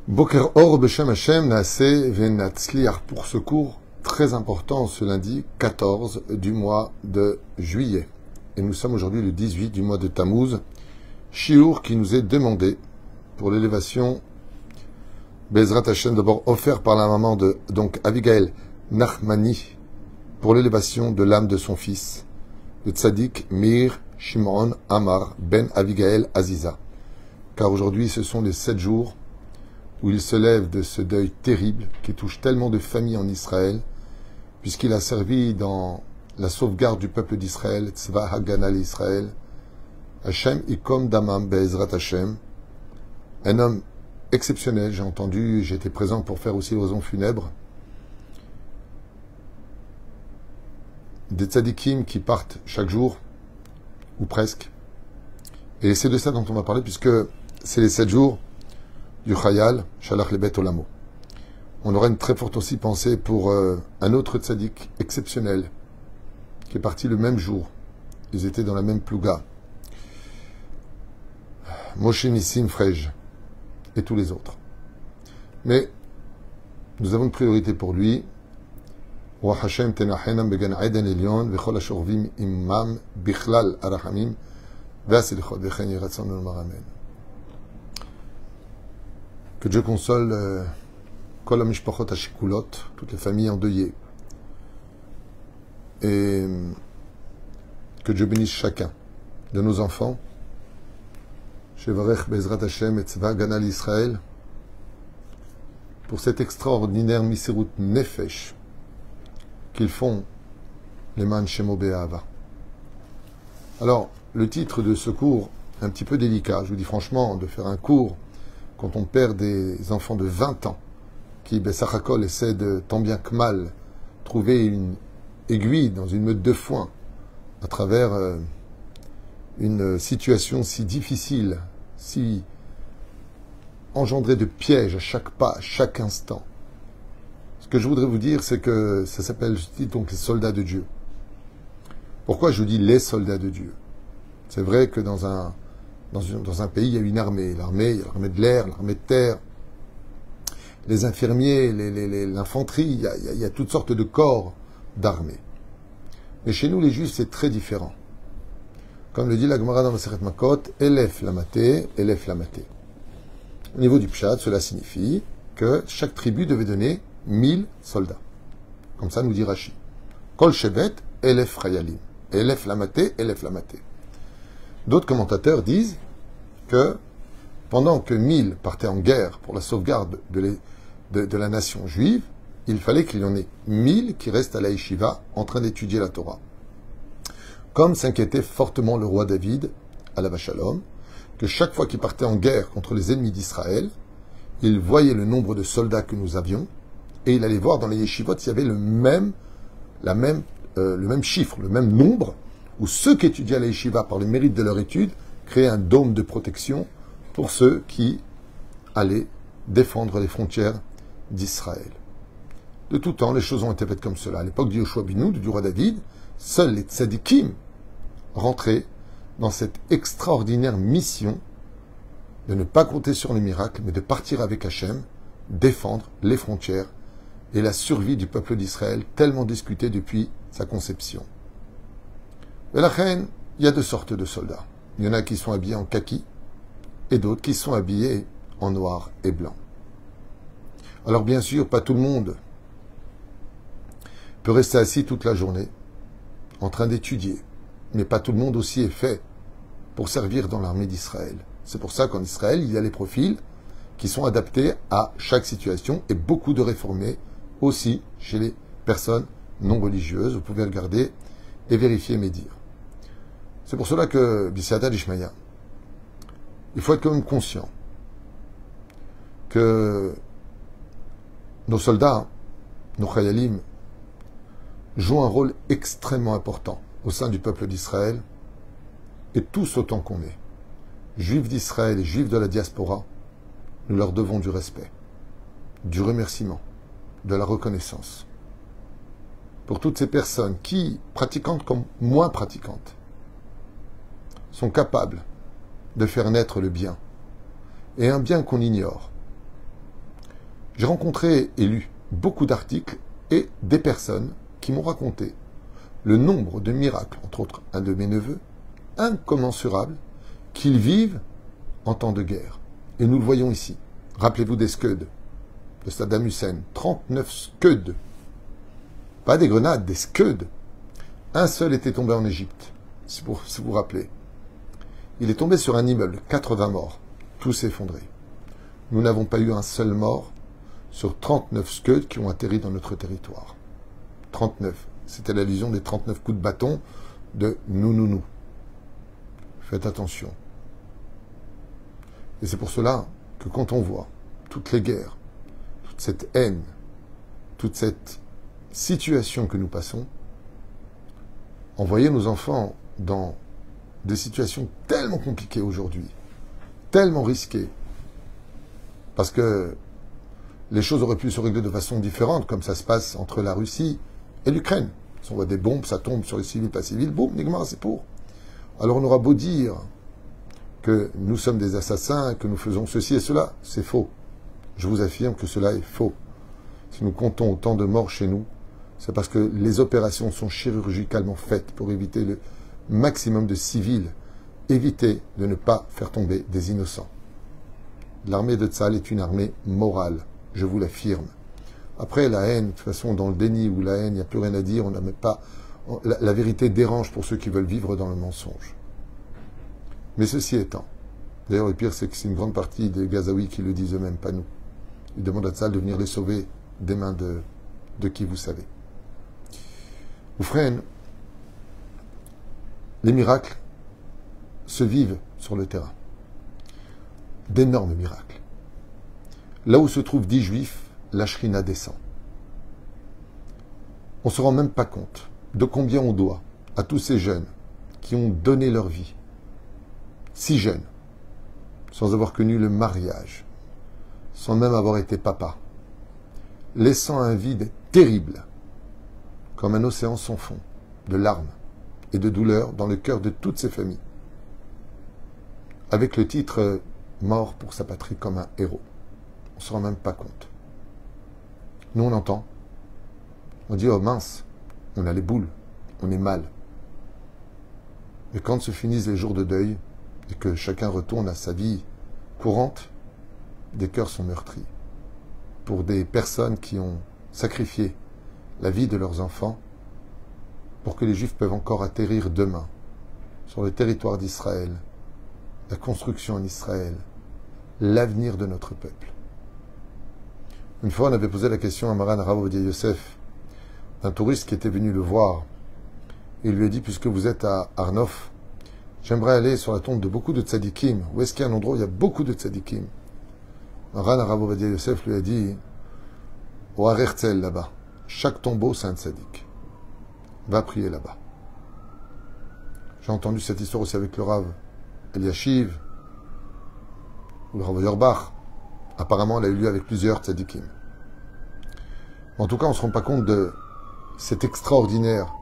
Boker Or Beshem Hashem Naaseh Venatzliach pour ce cours très important ce lundi 14 du mois de juillet. Et nous sommes aujourd'hui le 18 du mois de Tammuz, Shiur qui nous est demandé pour l'élévation Bezrat Hashem, d'abord offert par la maman de donc Abigail Nachmani pour l'élévation de l'âme de son fils, le tzaddik Meir Shimon Amar Ben Abigail Aziza. Car aujourd'hui ce sont les 7 jours où il se lève de ce deuil terrible qui touche tellement de familles en Israël, puisqu'il a servi dans la sauvegarde du peuple d'Israël, Tzva Hagana l'Israël, Hashem Ikom Damam Be'ezrat Hashem, un homme exceptionnel, j'ai été présent pour faire aussi l'oraison funèbre, des tzadikim qui partent chaque jour, ou presque, et c'est de ça dont on va parler, puisque c'est les 7 jours du Chayal, Shalach Lebet Olamo. On aura une très forte aussi pensée pour un autre tzaddik exceptionnel qui est parti le même jour. Ils étaient dans la même plouga. Moshe Nissim Frej et tous les autres. Mais nous avons une priorité pour lui. Wa Hashem tenachenam began Eden Elion vechol ashorvim imam bichlal arachamim ve'asilichot vechen yiratzon amen. Que Dieu console Kol HaMishpachot HaShikulot, toutes les familles endeuillées. Et que Dieu bénisse chacun de nos enfants. Shevarech Bezrat Hashem et Tzva Hagana l'Israël pour cet extraordinaire Misirut Nefesh qu'ils font les Man Shemo Be'ahava. Alors, le titre de ce cours est un petit peu délicat. Je vous dis franchement, de faire un cours quand on perd des enfants de 20 ans qui, Bessachakol, essaient de, tant bien que mal, trouver une aiguille dans une meute de foin à travers une situation si difficile, si engendrée de pièges à chaque pas, à chaque instant. Ce que je voudrais vous dire, c'est que ça s'appelle, je dis donc, les soldats de Dieu. Pourquoi je dis les soldats de Dieu? C'est vrai que dans un pays, il y a une armée. L'armée, il y a l'armée de l'air, l'armée de terre, les infirmiers, l'infanterie, il y a toutes sortes de corps d'armée. Mais chez nous, les Juifs, c'est très différent. Comme le dit la Gemara dans Masechet Makot, Elef Lamaté, Elef Lamaté. Au niveau du Pshat, cela signifie que chaque tribu devait donner 1000 soldats. Comme ça nous dit Rashi. Kol Shevet, Elef Chayalim. Elef Lamaté, Elef Lamaté. D'autres commentateurs disent que pendant que 1000 partaient en guerre pour la sauvegarde de la nation juive, il fallait qu'il y en ait 1000 qui restent à la yeshiva en train d'étudier la Torah. Comme s'inquiétait fortement le roi David, à la Shalom, que chaque fois qu'il partait en guerre contre les ennemis d'Israël, il voyait le nombre de soldats que nous avions et il allait voir dans les yeshivot s'il y avait le même chiffre, le même nombre, où ceux qui étudiaient à la yeshiva par le mérite de leur étude créaient un dôme de protection pour ceux qui allaient défendre les frontières d'Israël. De tout temps, les choses ont été faites comme cela. À l'époque de Yoshua Binoun, du roi David, seuls les tzadikim rentraient dans cette extraordinaire mission de ne pas compter sur les miracles, mais de partir avec Hachem, défendre les frontières et la survie du peuple d'Israël, tellement discutée depuis sa conception. Mais la reine, il y a 2 sortes de soldats. Il y en a qui sont habillés en kaki et d'autres qui sont habillés en noir et blanc. Alors bien sûr, pas tout le monde peut rester assis toute la journée en train d'étudier, mais pas tout le monde aussi est fait pour servir dans l'armée d'Israël. C'est pour ça qu'en Israël, il y a les profils qui sont adaptés à chaque situation et beaucoup de réformés aussi chez les personnes non religieuses. Vous pouvez regarder et vérifier mes dires. C'est pour cela que, Bisiata d'Ishmaïa, il faut être quand même conscient que nos soldats, nos chayalim, jouent un rôle extrêmement important au sein du peuple d'Israël, et tous autant qu'on est, juifs d'Israël et juifs de la diaspora, nous leur devons du respect, du remerciement, de la reconnaissance. Pour toutes ces personnes qui, pratiquantes comme moins pratiquantes, sont capables de faire naître le bien, et un bien qu'on ignore, J'ai rencontré et lu beaucoup d'articles et des personnes qui m'ont raconté le nombre de miracles, entre autres un de mes neveux, incommensurable, qu'ils vivent en temps de guerre. Et nous le voyons ici. Rappelez-vous des Scud de Saddam Hussein. 39 Scud. Pas des grenades, des Scud. Un seul était tombé en Égypte, si vous vous rappelez. Il est tombé sur un immeuble, 80 morts. Tout s'est effondré. Nous n'avons pas eu un seul mort sur 39 Scud qui ont atterri dans notre territoire. 39. C'était l'allusion des 39 coups de bâton de nous. Faites attention. Et c'est pour cela que quand on voit toutes les guerres, toute cette haine, toute cette situation que nous passons, envoyer nos enfants dans des situations tellement compliquées aujourd'hui, tellement risquées, parce que les choses auraient pu se régler de façon différente, comme ça se passe entre la Russie et l'Ukraine. Si on voit des bombes, ça tombe sur les civils, pas civils, boum, Nigmar, c'est pour. Alors on aura beau dire que nous sommes des assassins, que nous faisons ceci et cela, c'est faux. Je vous affirme que cela est faux. Si nous comptons autant de morts chez nous, c'est parce que les opérations sont chirurgicalement faites pour éviter le maximum de civils, éviter de ne pas faire tomber des innocents. L'armée de Tzahal est une armée morale, je vous l'affirme. Après, la haine, de toute façon, dans le déni ou la haine, il n'y a plus rien à dire, on n'a même pas... La vérité dérange pour ceux qui veulent vivre dans le mensonge. Mais ceci étant, d'ailleurs le pire c'est que c'est une grande partie des Gazaouis qui le disent eux-mêmes, pas nous. Ils demandent à Tzahal de venir les sauver des mains de qui vous savez. Oufren, les miracles se vivent sur le terrain. D'énormes miracles. Là où se trouvent 10 juifs, la Shrina descend. On ne se rend même pas compte de combien on doit à tous ces jeunes qui ont donné leur vie, si jeunes, sans avoir connu le mariage, sans même avoir été papa, laissant un vide terrible, comme un océan sans fond, de larmes et de douleurs dans le cœur de toutes ces familles, avec le titre « Mort pour sa patrie comme un héros ». On ne se rend même pas compte. Nous, on entend. On dit, oh mince, on a les boules, on est mal. Mais quand se finissent les jours de deuil et que chacun retourne à sa vie courante, des cœurs sont meurtris. Pour des personnes qui ont sacrifié la vie de leurs enfants pour que les Juifs peuvent encore atterrir demain sur le territoire d'Israël, la construction en Israël, l'avenir de notre peuple. Une fois, on avait posé la question à Maran Rav Ovadia Yosef, d'un touriste qui était venu le voir. Il lui a dit, puisque vous êtes à Arnof, j'aimerais aller sur la tombe de beaucoup de tzadikim. Où est-ce qu'il y a un endroit où il y a beaucoup de tzadikim? Maran Rav Ovadia Yosef lui a dit, au Har Herzl là-bas, chaque tombeau c'est un tzadik. Va prier là-bas. J'ai entendu cette histoire aussi avec le Rav Eliashiv, ou le Rav Auerbach. Apparemment, elle a eu lieu avec plusieurs tzadikim. En tout cas, on ne se rend pas compte de cet extraordinaire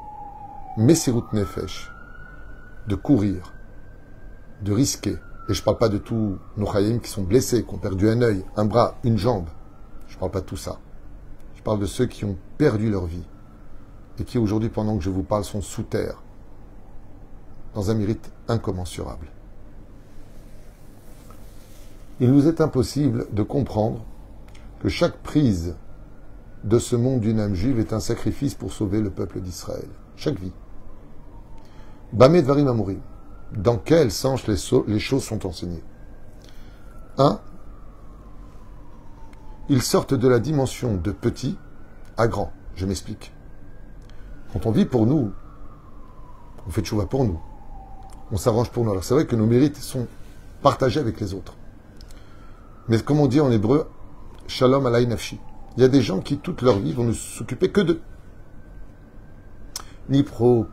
Messirut Nefesh, de courir, de risquer. Et je ne parle pas de tous nos chayim qui sont blessés, qui ont perdu un œil, un bras, une jambe. Je ne parle pas de tout ça. Je parle de ceux qui ont perdu leur vie et qui aujourd'hui, pendant que je vous parle, sont sous terre, dans un mérite incommensurable. Il nous est impossible de comprendre que chaque prise de ce monde d'une âme juive est un sacrifice pour sauver le peuple d'Israël. Chaque vie. Bamé Dvarim Amorim. Dans quel sens les choses sont enseignées? 1. Ils sortent de la dimension de petit à grand. Je m'explique. Quand on vit pour nous, on fait tchouva pour nous. On s'arrange pour nous. Alors c'est vrai que nos mérites sont partagés avec les autres. Mais comme on dit en hébreu, Shalom alay nafshi. Il y a des gens qui, toute leur vie, vont ne s'occuper que d'eux. Ni faire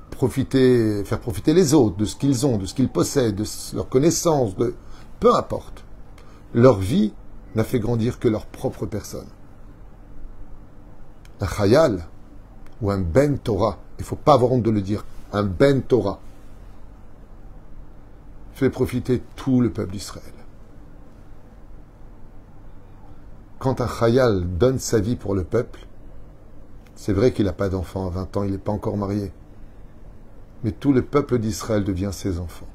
profiter les autres de ce qu'ils ont, de ce qu'ils possèdent, de leurs connaissances, peu importe. Leur vie n'a fait grandir que leur propre personne. Un chayal ou un ben Torah, il ne faut pas avoir honte de le dire, un ben Torah, fait profiter tout le peuple d'Israël. quand un Chayal donne sa vie pour le peuple, c'est vrai qu'il n'a pas d'enfant à 20 ans, il n'est pas encore marié. Mais tout le peuple d'Israël devient ses enfants.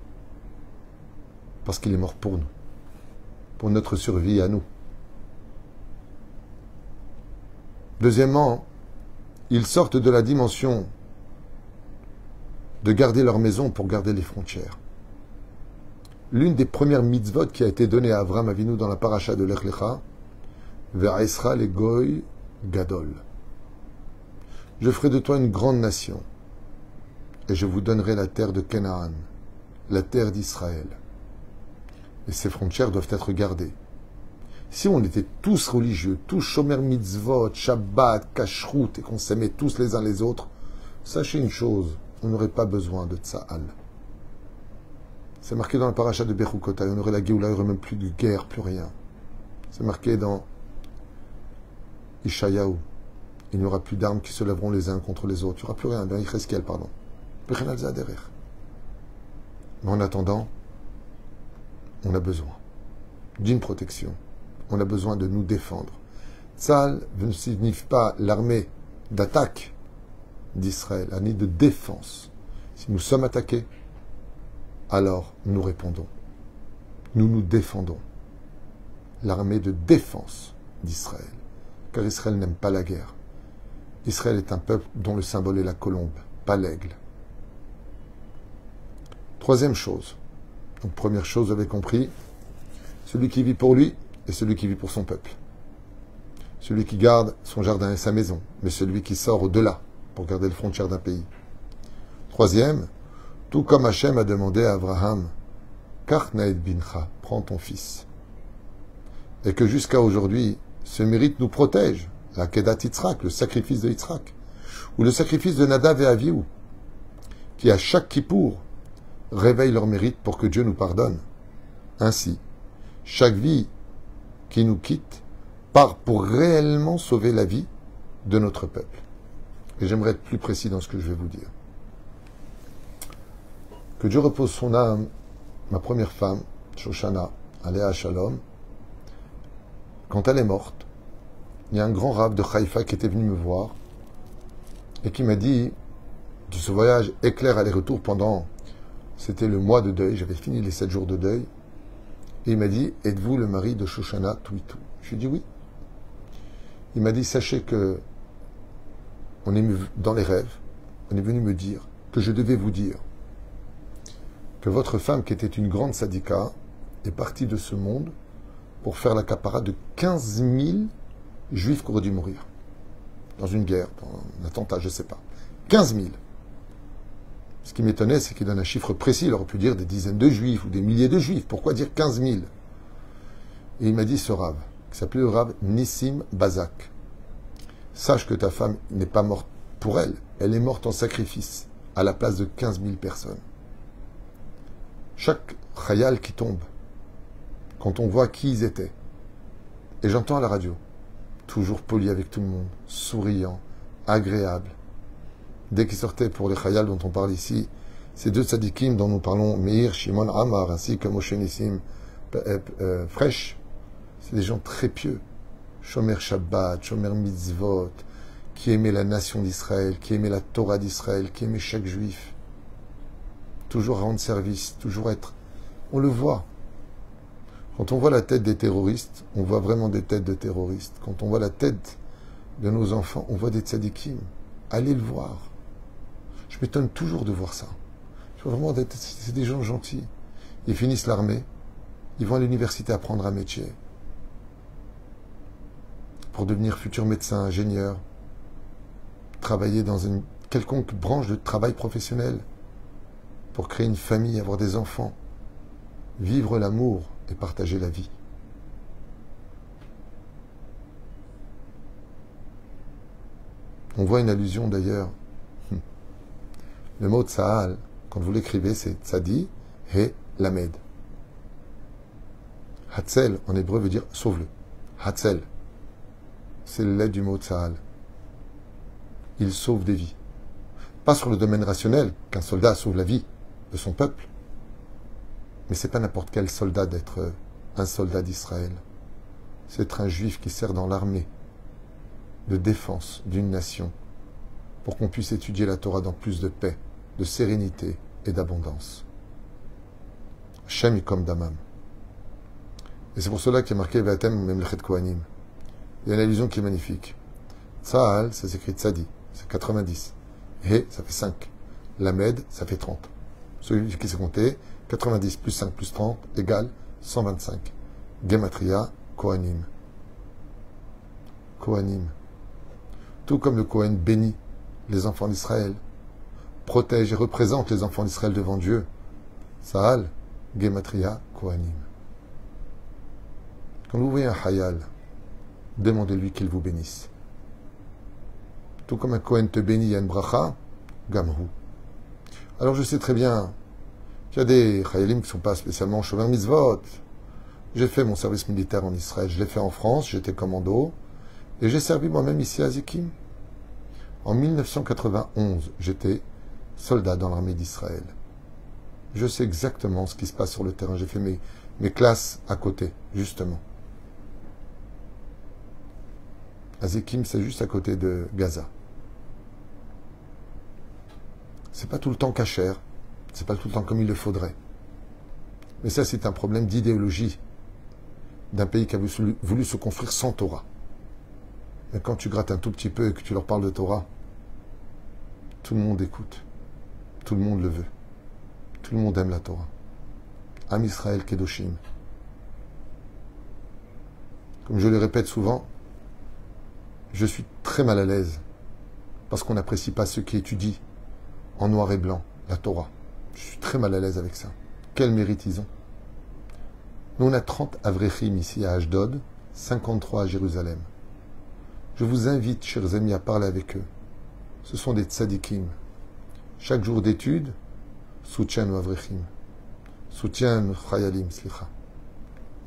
Parce qu'il est mort pour nous. Pour notre survie à nous. Deuxièmement, ils sortent de la dimension de garder leur maison pour garder les frontières. L'une des premières mitzvot qui a été donnée à Avraham Avinu dans la paracha de Lech Lecha, Ve'aisra le goy gadol. Je ferai de toi une grande nation, et je vous donnerai la terre de Canaan, la terre d'Israël. Et ces frontières doivent être gardées. Si on était tous religieux, tous shomer mitzvot, Shabbat, kashrut, et qu'on s'aimait tous les uns les autres, sachez une chose, on n'aurait pas besoin de Tsahal. C'est marqué dans la paracha de Bechukotai, on aurait la Géoula, il n'y aurait même plus de guerre, plus rien. C'est marqué dans Ishayahu, il n'y aura plus d'armes qui se lèveront les uns contre les autres, il n'y aura plus rien, dans Yecheskel, pardon. Mais en attendant, on a besoin d'une protection. On a besoin de nous défendre. Tzahal ne signifie pas l'armée d'attaque d'Israël, ni de défense. Si nous sommes attaqués, alors nous répondons. Nous nous défendons. L'armée de défense d'Israël. Car Israël n'aime pas la guerre. Israël est un peuple dont le symbole est la colombe, pas l'aigle. Troisième chose. Donc première chose, vous avez compris, celui qui vit pour lui et celui qui vit pour son peuple. Celui qui garde son jardin et sa maison, mais celui qui sort au-delà pour garder les frontières d'un pays. Troisième, tout comme Hachem a demandé à Abraham, Kach naed bincha, prends ton fils. Et que jusqu'à aujourd'hui, ce mérite nous protège, la Kedat Yitzhak, le sacrifice de Yitzhak, ou le sacrifice de Nadav et Avihu, qui à chaque Kippour réveille leur mérite pour que Dieu nous pardonne. Ainsi, chaque vie qui nous quitte part pour réellement sauver la vie de notre peuple. Et j'aimerais être plus précis dans ce que je vais vous dire. Que Dieu repose son âme, ma première femme, Shoshana, Aléa Shalom, quand elle est morte, il y a un grand rabbin de Haïfa qui était venu me voir et qui m'a dit de ce voyage éclair aller-retour pendant, c'était le mois de deuil, j'avais fini les 7 jours de deuil, et il m'a dit, êtes-vous le mari de Shoshana Twitou? Je lui ai dit oui. Il m'a dit, sachez que on est dans les rêves, on est venu me dire que je devais vous dire que votre femme, qui était une grande sadika, est partie de ce monde pour faire la capara de 15 000 juifs qui auraient dû mourir. Dans une guerre, dans un attentat, je ne sais pas. 15 000. Ce qui m'étonnait, c'est qu'il donne un chiffre précis. Il aurait pu dire des dizaines de juifs ou des milliers de juifs. Pourquoi dire 15 000? Et il m'a dit ce rave, qui s'appelait le rave Nissim Bazak. Sache que ta femme n'est pas morte pour elle. Elle est morte en sacrifice, à la place de 15 000 personnes. Chaque khayal qui tombe, quand on voit qui ils étaient, et j'entends à la radio, toujours poli avec tout le monde, souriant, agréable. Dès qu'ils sortaient pour les khayal dont on parle ici, ces deux tzadikim dont nous parlons, Meir, Shimon, Amar, ainsi que Moshe Nissim, Fresh, c'est des gens très pieux. Shomer Shabbat, Shomer Mitzvot, qui aimaient la nation d'Israël, qui aimaient la Torah d'Israël, qui aimaient chaque juif. Toujours rendre service, toujours être. On le voit. Quand on voit la tête des terroristes, on voit vraiment des têtes de terroristes. Quand on voit la tête de nos enfants, on voit des tzadikim. Allez le voir. Je m'étonne toujours de voir ça. Vraiment, c'est des gens gentils. Ils finissent l'armée, ils vont à l'université apprendre un métier pour devenir futurs médecins, ingénieurs, travailler dans une quelconque branche de travail professionnel, pour créer une famille, avoir des enfants, vivre l'amour et partager la vie. On voit une allusion d'ailleurs. Le mot Tsahal, quand vous l'écrivez, c'est Tzadi He Lamed. Hatzel, en hébreu, veut dire sauve-le. Hatzel, c'est le lait du mot Tsahal. Il sauve des vies. Pas sur le domaine rationnel, qu'un soldat sauve la vie de son peuple. Mais c'est pas n'importe quel soldat d'être un soldat d'Israël. c'est être un juif qui sert dans l'armée de défense d'une nation pour qu'on puisse étudier la Torah dans plus de paix, de sérénité et d'abondance. Shem Yikom Damam. Et c'est pour cela qu'il y a marqué Vatem Memlechet Kohanim. Il y a une allusion qui est magnifique. Tzahal, ça s'écrit Tzadi, c'est 90. He, ça fait 5. Lamed, ça fait 30. Celui qui s'est compté, 90 plus 5 plus 30 égale 125. Gematria, Kohanim. Kohanim. Tout comme le Kohen bénit les enfants d'Israël, protège et représente les enfants d'Israël devant Dieu. Sahal, Gematria, Kohanim. Quand vous voyez un Hayal, demandez-lui qu'il vous bénisse. Tout comme un Kohen te bénit, Yann Bracha, Gamru. Alors je sais très bien qu'il y a des Hayalim qui ne sont pas spécialement Shomer Mitzvot. J'ai fait mon service militaire en Israël, je l'ai fait en France, j'étais commando, et j'ai servi moi-même ici à Zikim. En 1991, j'étais soldat dans l'armée d'Israël. Je sais exactement ce qui se passe sur le terrain. J'ai fait mes classes à côté, justement. Azikim, c'est juste à côté de Gaza. C'est pas tout le temps cachère, c'est pas tout le temps comme il le faudrait. Mais ça, c'est un problème d'idéologie d'un pays qui a voulu se construire sans Torah. Mais quand tu grattes un tout petit peu et que tu leur parles de Torah, tout le monde écoute. Tout le monde le veut. Tout le monde aime la Torah. Am Israël Kedoshim. Comme je le répète souvent, je suis très mal à l'aise parce qu'on n'apprécie pas ceux qui étudient en noir et blanc la Torah. Je suis très mal à l'aise avec ça. Quel mérite ils ont. Nous, on a 30 Avrechim ici à Ashdod, 53 à Jérusalem. Je vous invite, chers amis, à parler avec eux. Ce sont des tzadikim. Chaque jour d'étude, soutien nos Avrechim. Soutien nos Chayalim, slicha.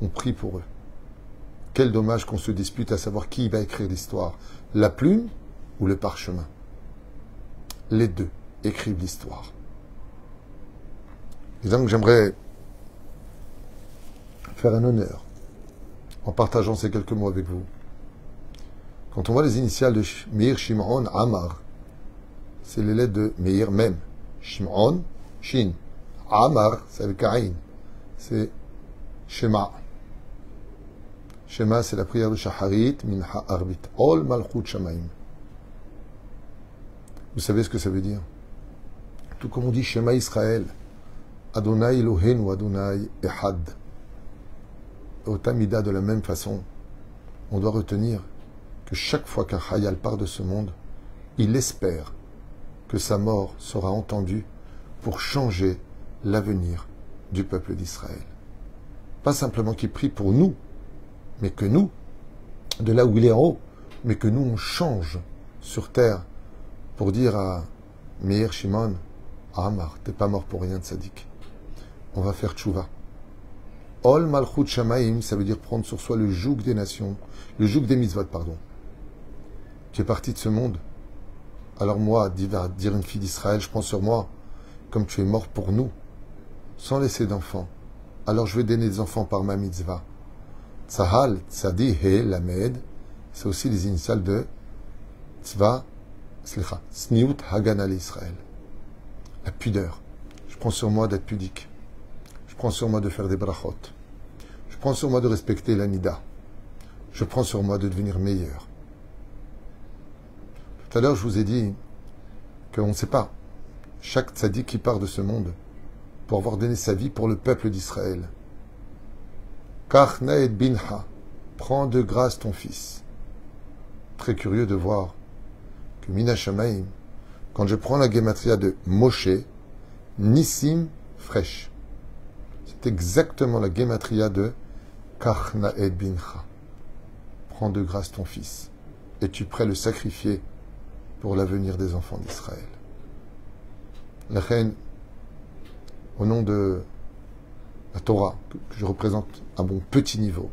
On prie pour eux. Quel dommage qu'on se dispute à savoir qui va écrire l'histoire. La plume ou le parchemin. Les deux écrivent l'histoire. Et donc j'aimerais faire un honneur en partageant ces quelques mots avec vous. Quand on voit les initiales de Meir Shimon Amar, c'est les lettres de Meir même. Shimon, Shin. Amar, c'est avec Aïn. C'est Shema. Shema, c'est la prière de Shaharit, Minha Arbit. Ol Malchut Shamaim. Vous savez ce que ça veut dire? Tout comme on dit Shema Israël, Adonai Eloheinu Adonai Ehad. Au Tamida, de la même façon, on doit retenir que chaque fois qu'un Hayal part de ce monde, il espère que sa mort sera entendue pour changer l'avenir du peuple d'Israël. Pas simplement qu'il prie pour nous, mais que nous, de là où il est en haut, mais que nous on change sur terre pour dire à Meir Shimon, Amar, t'es pas mort pour rien, tzaddik. On va faire tchouva. Ol Malchut Shamaim, ça veut dire prendre sur soi le joug des nations, le joug des mitzvot, pardon. Tu es parti de ce monde. Alors moi, dire une fille d'Israël, je prends sur moi, comme tu es mort pour nous, sans laisser d'enfants. Alors je vais donner des enfants par ma mitzvah. Tzahal, Tzadi, He, Lamed, c'est aussi les initiales de Tzva, Slicha, Sniut Hagana l'Israël. La pudeur. Je prends sur moi d'être pudique. Je prends sur moi de faire des brachot. Je prends sur moi de respecter l'anida. Je prends sur moi de devenir meilleur. Tout à l'heure, je vous ai dit qu'on ne sait pas. Chaque tzaddik qui part de ce monde pour avoir donné sa vie pour le peuple d'Israël. Kach naed binha, prends de grâce ton fils. Très curieux de voir que Mina Shamaim, quand je prends la gematria de Moshe, Nissim fraîche. C'est exactement la gematria de Kach naed binha. Prends de grâce ton fils. Es-tu prêt à le sacrifier pour l'avenir des enfants d'Israël? La reine, au nom de la Torah, que je représente à mon petit niveau,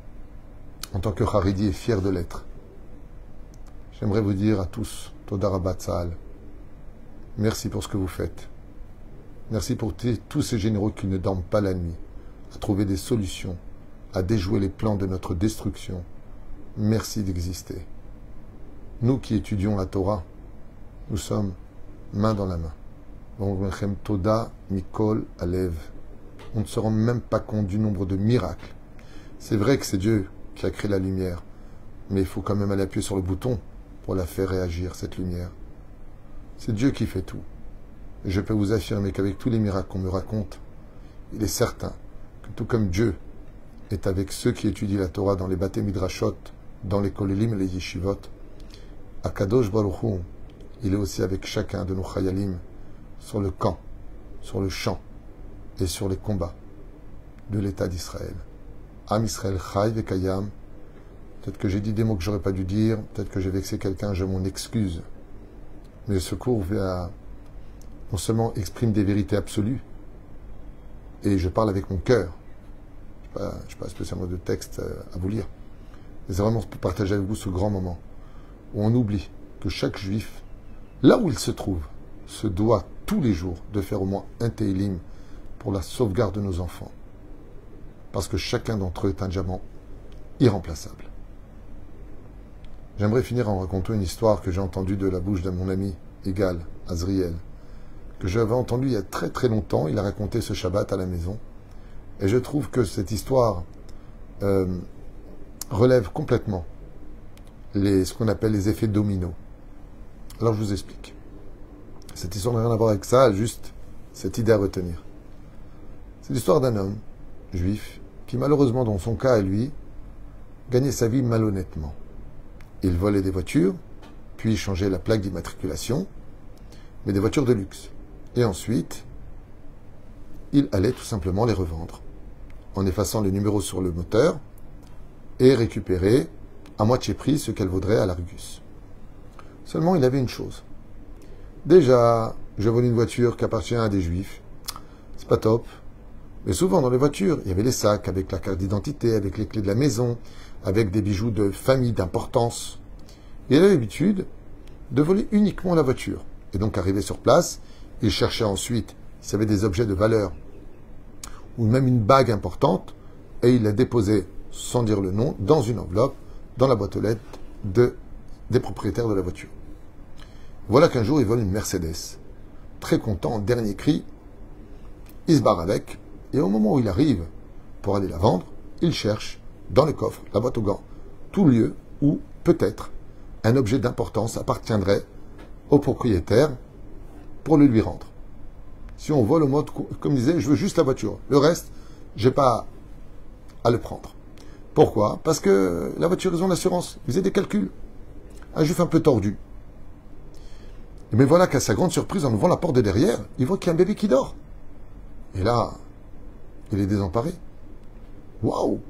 en tant que Haridi et fier de l'être, j'aimerais vous dire à tous, Toda Rabba Tzahal, merci pour ce que vous faites. Merci pour tous ces généraux qui ne dorment pas la nuit, à trouver des solutions, à déjouer les plans de notre destruction, merci d'exister. Nous qui étudions la Torah, nous sommes main dans la main. Toda Mikol Alev. On ne se rend même pas compte du nombre de miracles. C'est vrai que c'est Dieu qui a créé la lumière, mais il faut quand même aller appuyer sur le bouton pour la faire réagir, cette lumière. C'est Dieu qui fait tout. Et je peux vous affirmer qu'avec tous les miracles qu'on me raconte, il est certain que tout comme Dieu est avec ceux qui étudient la Torah dans les Baté Midrashot, dans les Kolelim et les Yeshivot, Akadosh Baruch Hu, il est aussi avec chacun de nos Chayalim sur le camp, sur le champ et sur les combats de l'État d'Israël. Am Israël Chai Vekayam. Peut-être que j'ai dit des mots que j'aurais pas dû dire, peut-être que j'ai vexé quelqu'un, je m'en excuse. Mais le secours non seulement exprime des vérités absolues, et je parle avec mon cœur. Je n'ai pas spécialement de texte à vous lire. Mais c'est vraiment pour partager avec vous ce grand moment où on oublie que chaque juif, là où il se trouve, se doit tous les jours de faire au moins un télim pour la sauvegarde de nos enfants. Parce que chacun d'entre eux est un diamant irremplaçable. J'aimerais finir en racontant une histoire que j'ai entendue de la bouche de mon ami Égal, Azriel, que j'avais entendu il y a très très longtemps. Il a raconté ce Shabbat à la maison. Et je trouve que cette histoire relève complètement ce qu'on appelle les effets dominos. Alors je vous explique. Cette histoire n'a rien à voir avec ça, juste cette idée à retenir. C'est l'histoire d'un homme juif qui malheureusement, dans son cas à lui, gagnait sa vie malhonnêtement. Il volait des voitures, puis changeait la plaque d'immatriculation, mais des voitures de luxe. Et ensuite, il allait tout simplement les revendre, en effaçant les numéros sur le moteur, et récupérer à moitié prix ce qu'elle vaudrait à l'Argus. Seulement, il avait une chose. Déjà, je vole une voiture qui appartient à des juifs. C'est pas top. Mais souvent, dans les voitures, il y avait les sacs avec la carte d'identité, avec les clés de la maison, avec des bijoux de famille, d'importance. Il avait l'habitude de voler uniquement la voiture. Et donc, arrivé sur place, il cherchait ensuite, s'il y avait des objets de valeur, ou même une bague importante, et il la déposait, sans dire le nom, dans une enveloppe, dans la boîte aux lettres des propriétaires de la voiture. Voilà qu'un jour, il vole une Mercedes. Très content, dernier cri, il se barre avec, et au moment où il arrive pour aller la vendre, il cherche dans le coffre, la boîte aux gants, tout lieu où, peut-être, un objet d'importance appartiendrait au propriétaire pour le lui rendre. Si on vole au mode, comme disait, je veux juste la voiture. Le reste, je n'ai pas à le prendre. Pourquoi? Parce que la voiture, ils ont l'assurance. Ils faisaient des calculs. Un juif un peu tordu. Mais voilà qu'à sa grande surprise, en ouvrant la porte de derrière, il voit qu'il y a un bébé qui dort. Et là, il est désemparé. Waouh!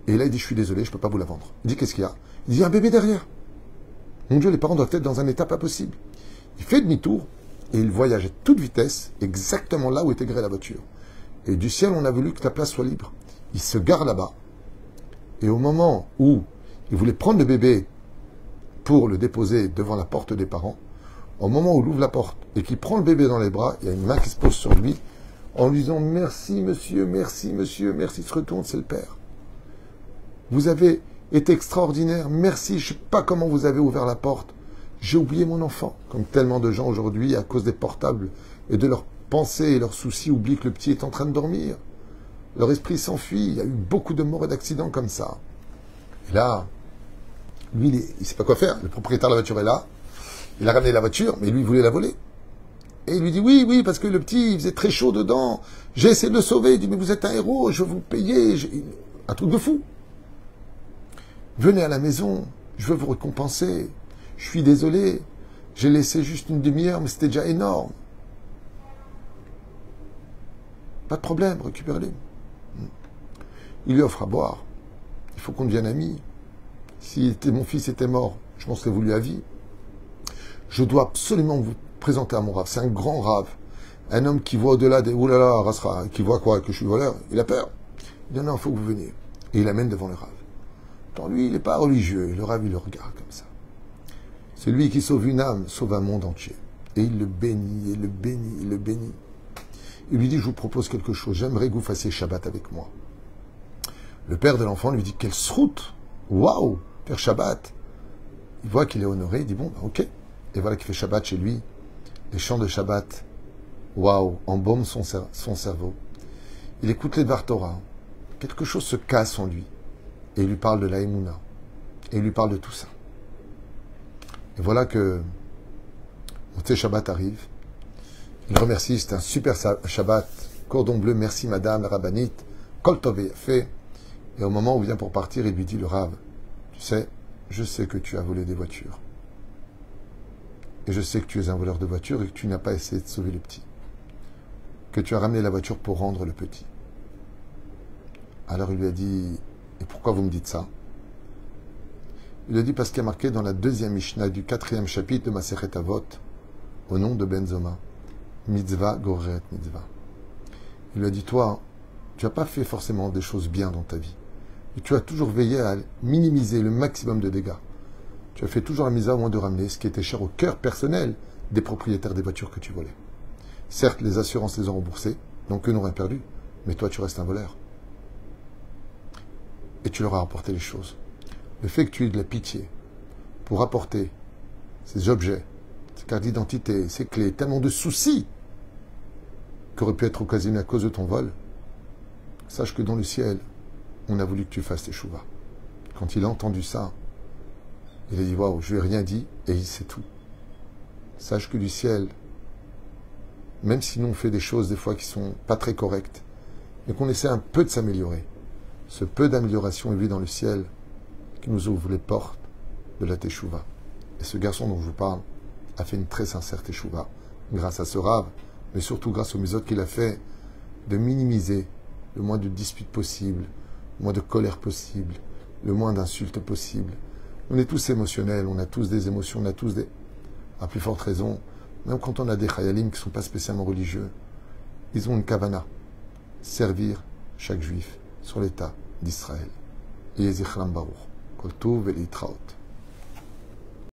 Et là, il dit, je suis désolé, je ne peux pas vous la vendre. Il dit, qu'est-ce qu'il y a? Il dit, il y a un bébé derrière. Mon Dieu, les parents doivent être dans un état pas possible. Il fait demi-tour et il voyage à toute vitesse, exactement là où était garée la voiture. Et du ciel, on a voulu que la place soit libre. Il se gare là-bas. Et au moment où il voulait prendre le bébé pour le déposer devant la porte des parents, au moment où il ouvre la porte et qu'il prend le bébé dans les bras, il y a une main qui se pose sur lui en lui disant « Merci monsieur, merci monsieur, merci », il se retourne, c'est le père. Vous avez été extraordinaire, merci, je ne sais pas comment vous avez ouvert la porte. J'ai oublié mon enfant. Comme tellement de gens aujourd'hui, à cause des portables et de leurs pensées et leurs soucis, oublient que le petit est en train de dormir. Leur esprit s'enfuit. Il y a eu beaucoup de morts et d'accidents comme ça. Et là, lui, il ne sait pas quoi faire. Le propriétaire de la voiture est là. Il a ramené la voiture, mais lui, il voulait la voler. Et il lui dit, oui, oui, parce que le petit, il faisait très chaud dedans. J'ai essayé de le sauver. Il dit, mais vous êtes un héros, je vais vous payer. Un truc de fou. Venez à la maison, je veux vous récompenser. Je suis désolé, j'ai laissé juste une demi-heure, mais c'était déjà énorme. Pas de problème, récupérez-les. Il lui offre à boire. Il faut qu'on devienne amis. Si mon fils était mort, je m'en serais voulu à vie. Je dois absolument vous présenter à mon rave. C'est un grand rave. Un homme qui voit au-delà des oulala, rasra, qui voit quoi, que je suis voleur. Il a peur. Il dit non, il faut que vous veniez. Et il l'amène devant le rave. Tant lui, il n'est pas religieux. Et le rave, il le regarde comme ça. Celui qui sauve une âme, sauve un monde entier. Et il le bénit, et le bénit, il le bénit. Il lui dit, je vous propose quelque chose. J'aimerais que vous fassiez Shabbat avec moi. Le père de l'enfant lui dit, quelle sroute! Waouh, faire Shabbat. Il voit qu'il est honoré, il dit bon, bah, ok. Et voilà qu'il fait Shabbat chez lui. Les chants de Shabbat, waouh, embaument son cerveau. Il écoute les Dvar Torah. Quelque chose se casse en lui. Et il lui parle de la Emouna. Et il lui parle de tout ça. Et voilà que Motzei Shabbat arrive. Il remercie, c'est un super Shabbat. Cordon bleu, merci madame la rabbinite. Kol tov fait. Et au moment où il vient pour partir, il lui dit le Rav, tu sais, je sais que tu as volé des voitures. Et je sais que tu es un voleur de voitures et que tu n'as pas essayé de sauver le petit. Que tu as ramené la voiture pour rendre le petit. Alors il lui a dit, et pourquoi vous me dites ça? Il a dit parce qu'il y a marqué dans la deuxième Mishnah du 4e chapitre de Masechet Avot, au nom de Ben Zoma, mitzvah goreret mitzvah. Il lui a dit, toi, tu n'as pas fait forcément des choses bien dans ta vie. Et tu as toujours veillé à minimiser le maximum de dégâts. Tu as fait toujours la misère au moins de ramener ce qui était cher au cœur personnel des propriétaires des voitures que tu volais. Certes, les assurances les ont remboursées, donc eux n'ont rien perdu, mais toi tu restes un voleur. Et tu leur as apporté les choses. Le fait que tu aies de la pitié pour apporter ces objets, ces cartes d'identité, ces clés, tellement de soucis qui auraient pu être occasionnés à cause de ton vol, sache que dans le ciel, on a voulu que tu fasses tes chouvas. Quand il a entendu ça, il a dit, waouh, je lui ai rien dit, et il sait tout. Sache que du ciel, même si nous on fait des choses des fois qui sont pas très correctes, mais qu'on essaie un peu de s'améliorer, ce peu d'amélioration est vu dans le ciel qui nous ouvre les portes de la teshuva. Et ce garçon dont je vous parle a fait une très sincère teshuva, grâce à ce Rav, mais surtout grâce au misot qu'il a fait de minimiser le moins de disputes possibles, le moins de colère possible, le moins d'insultes possible. On est tous émotionnels, on a tous des émotions, on a tous des... À plus forte raison, même quand on a des chayalim qui ne sont pas spécialement religieux, ils ont une kavana, servir chaque juif sur l'état d'Israël. Et Yezichram Baruch. Kol Tov et Litraot.